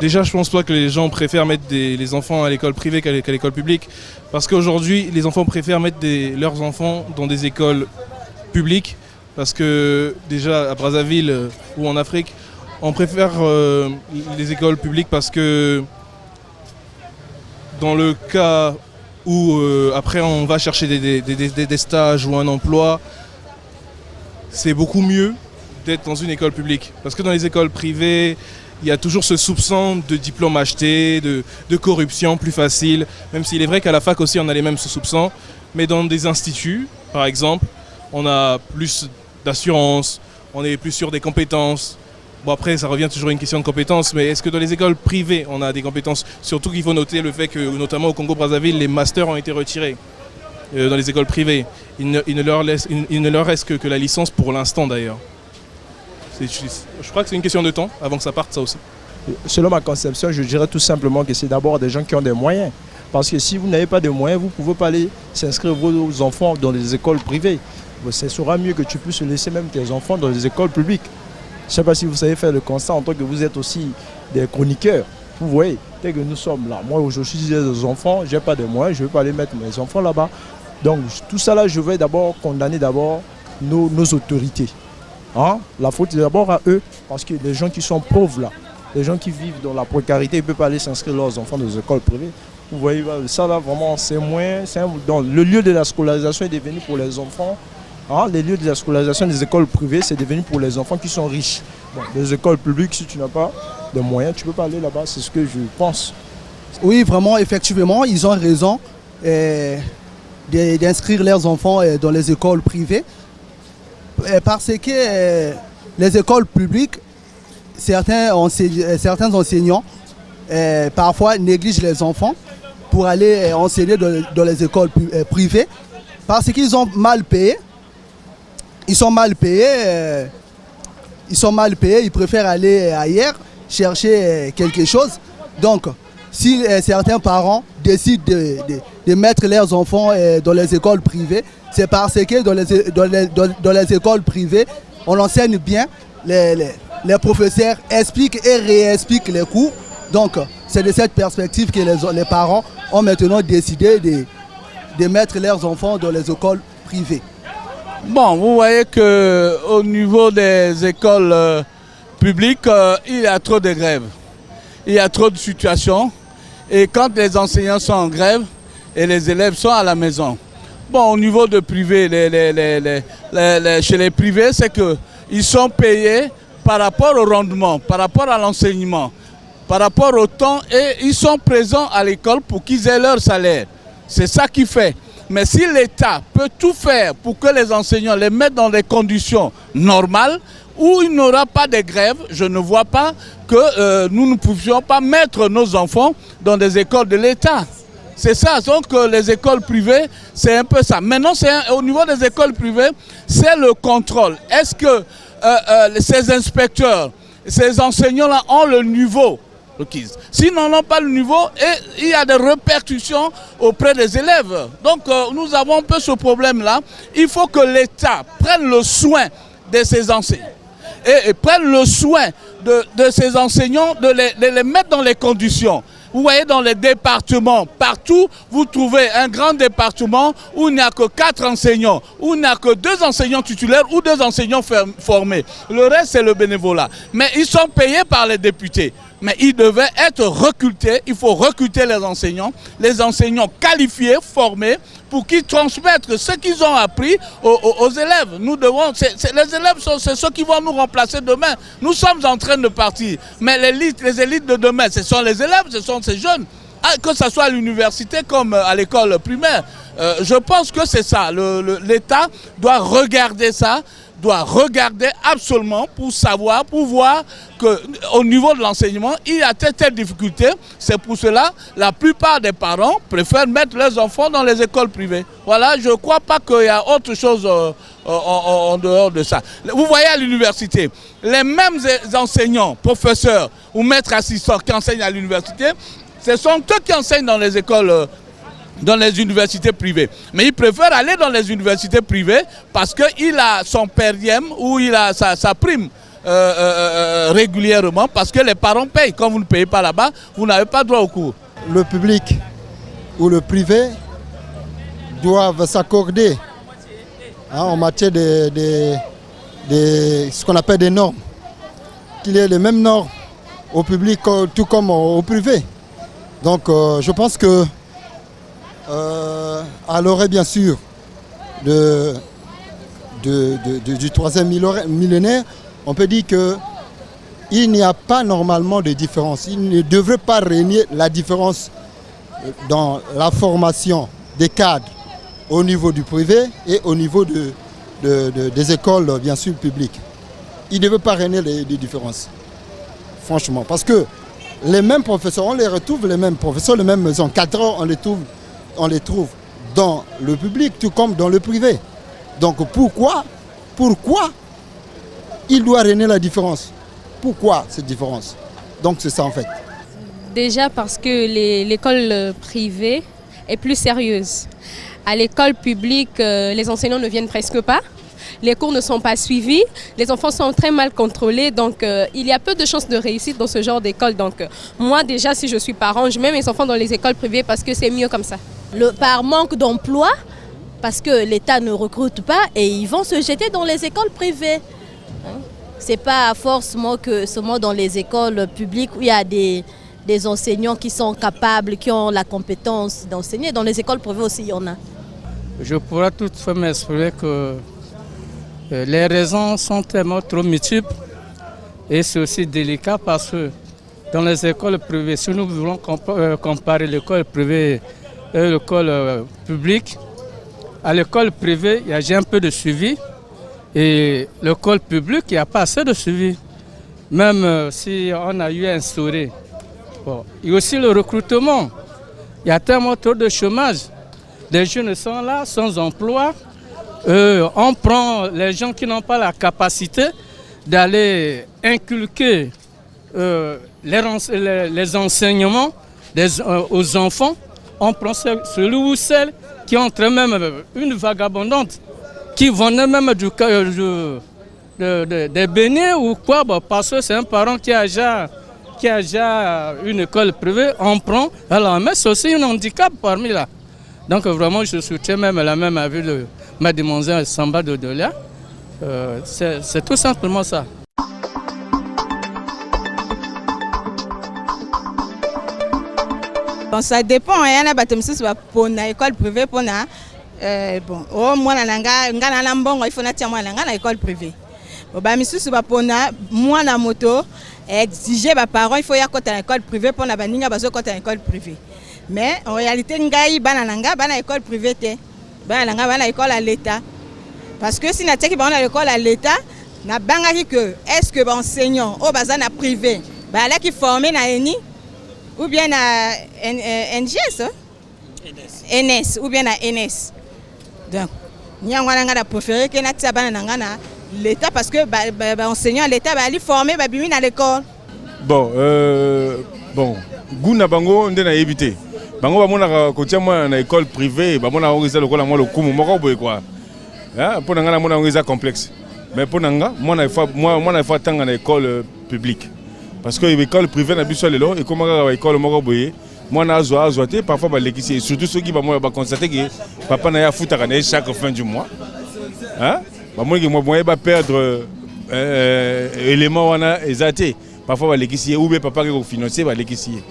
Déjà, je pense pas que les gens préfèrent mettre les enfants à l'école privée qu'à l'école publique. Parce qu'aujourd'hui, les enfants préfèrent mettre leurs enfants dans des écoles publiques. Parce que déjà, à Brazzaville ou en Afrique, on préfère les écoles publiques parce que dans le cas où après on va chercher des stages ou un emploi, c'est beaucoup mieux d'être dans une école publique. Parce que dans les écoles privées, il y a toujours ce soupçon de diplôme acheté, de corruption plus facile, même s'il est vrai qu'à la fac aussi on a les mêmes soupçons. Mais dans des instituts, par exemple, on a plus d'assurance, on est plus sûr des compétences. Bon après ça revient toujours à une question de compétences, mais est-ce que dans les écoles privées on a des compétences? Surtout qu'il faut noter le fait que notamment au Congo-Brazzaville, les masters ont été retirés dans les écoles privées. Il ne leur reste que la licence pour l'instant d'ailleurs. Je crois que c'est une question de temps avant que ça parte, ça aussi. Selon ma conception, je dirais tout simplement que c'est d'abord des gens qui ont des moyens. Parce que si vous n'avez pas de moyens, vous ne pouvez pas aller s'inscrire vos enfants dans les écoles privées. Ce sera mieux que tu puisses laisser même tes enfants dans les écoles publiques. Je ne sais pas si vous savez faire le constat en tant que vous êtes aussi des chroniqueurs. Vous voyez, dès que nous sommes là, moi je suis des enfants, je n'ai pas de moyens, je ne vais pas aller mettre mes enfants là-bas. Donc tout ça là, je vais d'abord condamner nos autorités. Hein? La faute est d'abord à eux, parce que les gens qui sont pauvres là, les gens qui vivent dans la précarité, ils ne peuvent pas aller s'inscrire leurs enfants dans les écoles privées. Vous voyez, ça là vraiment c'est moins. Le lieu de la scolarisation est devenu pour les enfants. Hein? Les lieux de la scolarisation des écoles privées, c'est devenu pour les enfants qui sont riches. Bon, les écoles publiques, si tu n'as pas de moyens, tu ne peux pas aller là-bas, c'est ce que je pense. Oui, vraiment, effectivement, ils ont raison d'inscrire leurs enfants dans les écoles privées. Parce que les écoles publiques, certains enseignants parfois négligent les enfants pour aller enseigner dans les écoles privées parce qu'ils ont mal payé. Ils sont mal payés, ils préfèrent aller ailleurs chercher quelque chose. Donc, si certains parents décident de mettre leurs enfants dans les écoles privées, c'est parce que dans les écoles privées, on enseigne bien, les professeurs expliquent et réexpliquent les cours. Donc, c'est de cette perspective que les parents ont maintenant décidé de mettre leurs enfants dans les écoles privées. Bon, vous voyez qu'au niveau des écoles publiques, il y a trop de grèves. Il y a trop de situations. Et quand les enseignants sont en grève et les élèves sont à la maison. Bon, au niveau de privé, chez les privés, c'est qu'ils sont payés par rapport au rendement, par rapport à l'enseignement, par rapport au temps, et ils sont présents à l'école pour qu'ils aient leur salaire. C'est ça qui fait. Mais si l'État peut tout faire pour que les enseignants les mettent dans des conditions normales, où il n'y aura pas de grève, je ne vois pas que nous ne pouvions pas mettre nos enfants dans des écoles de l'État. C'est ça, donc les écoles privées, c'est un peu ça. Maintenant, au niveau des écoles privées, c'est le contrôle. Est-ce que ces inspecteurs, ces enseignants-là ont le niveau requis? S'ils n'en ont pas le niveau, et il y a des répercussions auprès des élèves. Donc nous avons un peu ce problème-là. Il faut que l'État prenne le soin de ces enseignants et prenne le soin de ces enseignants, de les mettre dans les conditions. Vous voyez dans les départements, partout, vous trouvez un grand département où il n'y a que 4 enseignants, où il n'y a que 2 enseignants titulaires ou 2 enseignants formés. Le reste, c'est le bénévolat. Mais ils sont payés par les députés. Mais ils devaient être recrutés. Il faut recruter les enseignants qualifiés, formés, pour qu'ils transmettent ce qu'ils ont appris aux élèves. Nous devons, les élèves, c'est ceux qui vont nous remplacer demain. Nous sommes en train de partir. Mais les élites de demain, ce sont les élèves, ce sont ces jeunes. Que ce soit à l'université comme à l'école primaire. Je pense que c'est ça. L'État doit regarder ça, doit regarder absolument pour savoir, pour voir qu'au niveau de l'enseignement, il y a telle difficulté. C'est pour cela la plupart des parents préfèrent mettre leurs enfants dans les écoles privées. Voilà, je ne crois pas qu'il y a autre chose en dehors de ça. Vous voyez à l'université, les mêmes enseignants, professeurs ou maîtres assistants qui enseignent à l'université, ce sont eux qui enseignent dans les écoles dans les universités privées. Mais il préfère aller dans les universités privées parce qu'il a son per diem ou il a sa prime régulièrement parce que les parents payent. Quand vous ne payez pas là-bas, vous n'avez pas droit au cours. Le public ou le privé doivent s'accorder en matière de ce qu'on appelle des normes. Qu'il y ait les mêmes normes au public tout comme au privé. Donc je pense que à l'orée bien sûr du troisième millénaire, on peut dire qu'il n'y a pas normalement de différence. Il ne devrait pas régner la différence dans la formation des cadres au niveau du privé et au niveau des écoles bien sûr publiques. Il ne devait pas régner les différences, franchement, parce que les mêmes professeurs, on les retrouve, les mêmes professeurs, les mêmes encadrants, on les trouve dans le public tout comme dans le privé. Donc pourquoi il doit régner la différence? Pourquoi cette différence? Donc c'est ça en fait. Déjà parce que l'école privée est plus sérieuse. À l'école publique, les enseignants ne viennent presque pas. Les cours ne sont pas suivis, les enfants sont très mal contrôlés, donc il y a peu de chances de réussite dans ce genre d'école. Donc moi déjà, si je suis parent, je mets mes enfants dans les écoles privées parce que c'est mieux comme ça. Par manque d'emploi, parce que l'État ne recrute pas et ils vont se jeter dans les écoles privées. Ce n'est pas forcément que seulement dans les écoles publiques où il y a des enseignants qui sont capables, qui ont la compétence d'enseigner. Dans les écoles privées aussi, il y en a. Je pourrais toutefois m'exprimer que les raisons sont tellement trop multiples et c'est aussi délicat parce que dans les écoles privées, si nous voulons comparer l'école privée et l'école publique, à l'école privée, il y a un peu de suivi et l'école publique, il n'y a pas assez de suivi. Même si on a eu instauré. Bon. Il y a aussi le recrutement. Il y a tellement trop de chômage. Des jeunes sont là, sans emploi. On prend les gens qui n'ont pas la capacité d'aller inculquer les enseignements aux enfants. On prend celui ou celle qui entre même une vagabondante, qui vendait même des beignets ou quoi, parce que c'est un parent qui a déjà une école privée, on prend. Alors, mais c'est aussi un handicap parmi là. Donc vraiment, je soutiens même la même avis de mademoiselle Samba Dodolia. C'est tout simplement ça. Bon, ça dépend. Il y en a qui pour une école privée, pour bon, oh moi na mbongo il faut na tia moi na école privée. Bon ba misusu ba pona moi na moto exiger ba parents il faut ya kota na école privée pour na baninga bazo kota na école privée. Mais en réalité ngai bana nanga bana école privée te. Bana nanga bana école à l'état. Parce que si na tia ki bana l'école à l'état na bangaki que est-ce que ba enseignant au bazana privé ba la ki formé na eni ou bien na NGS NS ou bien na NS. Donc, nous avons préféré que l'État parce que l'enseignant à l'État va former à l'école. Bon, Gouna Bango, on a évité. Bango, on a continué à l'école privée, on a organisé l'école à moi le coup, quoi. Pour nous, on a complexe. Mais pour nous, moi, il faut attendre à l'école publique. Parce que l'école privée n'a plus seul là, et comme l'école Moroboye. Moi, je suis parfois surtout ceux qui vont constater que papa n'a pas foutu chaque fin du mois. Moi, je vais perdre éléments exatés. Parfois, ou bien papa qui financier va l'équipier.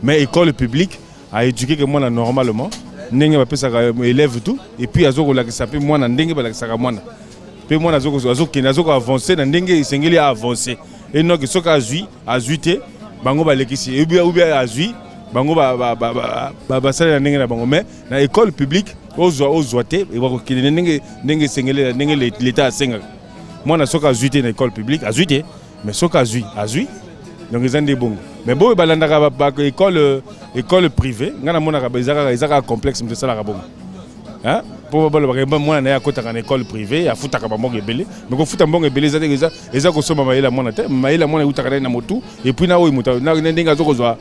Mais l'école publique a éduqué que moi normalement, élève tout, et puis il s'appelle moi moi. Puis moi, je avancé, il a avancé. Et donc, ce qui a zuité, bango va l'équipier, ou bien a zuité. Bango mais dans l'école publique aux zoité l'état a senga moi na soka zuité dans l'école publique a zuité mais soka zui donc ils ont des bons mais bon balandaka école privée ngana monaka ezaka complexe de ça la bon hein pour moi na ya kota en école privée ya futaka bango ebele mais ko futa bango ebele eza ko soma maïla mona te maïla mona utaka na motu et puis na oyi muta na ndinga azokozwa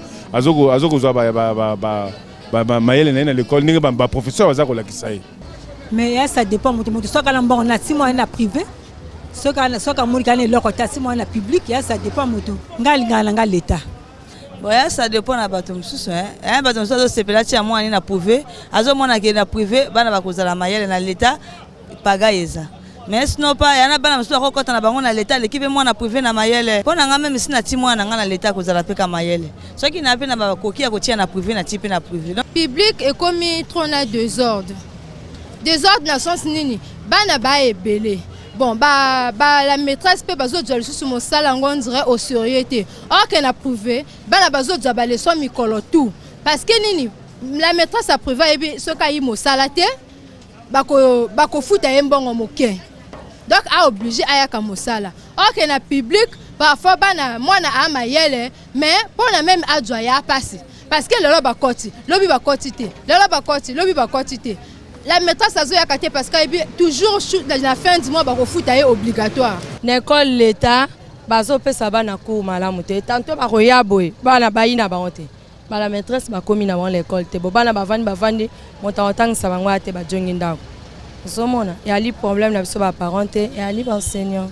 ba maïla na l'école ndinga ba professeur bazako la kisaye mais ça dépend moto soka na mbongo na 6 mois na privé soka mourikane lokota si mwana public ya ça dépend moto ngalingana l'état. Boya ça dépend na bato msusu hein bato msusu zo sepela tia mwana na privé azo mona ke na privé bana bakozala mayele na l'état pagayeza. Mais sinon pas yana bana msusu akokota na bango na l'état l'équipe mwana privé na mayele pona nga même sina ti mwana nga na l'état kozala peka mayele soki na pe na bakoki ya kotia na privé na tipe na privé. Public est comme trop na désordre na sens nini bana ba ebele. Bon, la maîtresse peut pas dire sur mon salaire, on dirait au sérieux. Or qu'elle a prouvé, la base de les soins micolo tout. Parce que la maîtresse a prouvé ce qu'a eu mon salaire, bako fout à un bon moquin. Donc a obligé à y mon salaire. Or qu'elle a public, parfois moi na amayele, mais pour la même adjoya passer. Parce que le loba koti, lobi ba quantité, le loba koti, lobi ba quantité. La maîtresse a zoué parce que toujours la fin du mois est obligatoire. L'école l'État, bazo pe sabana ko malamu te. Tantôt ba roya boy, bana baina ba honte. Ba la maîtresse ba komi na l'école te. Bo bana bavandi montantang sabangwa te ba jongi ndako. Zomona, il y a li problème na biso ba parenté et ali enseignant.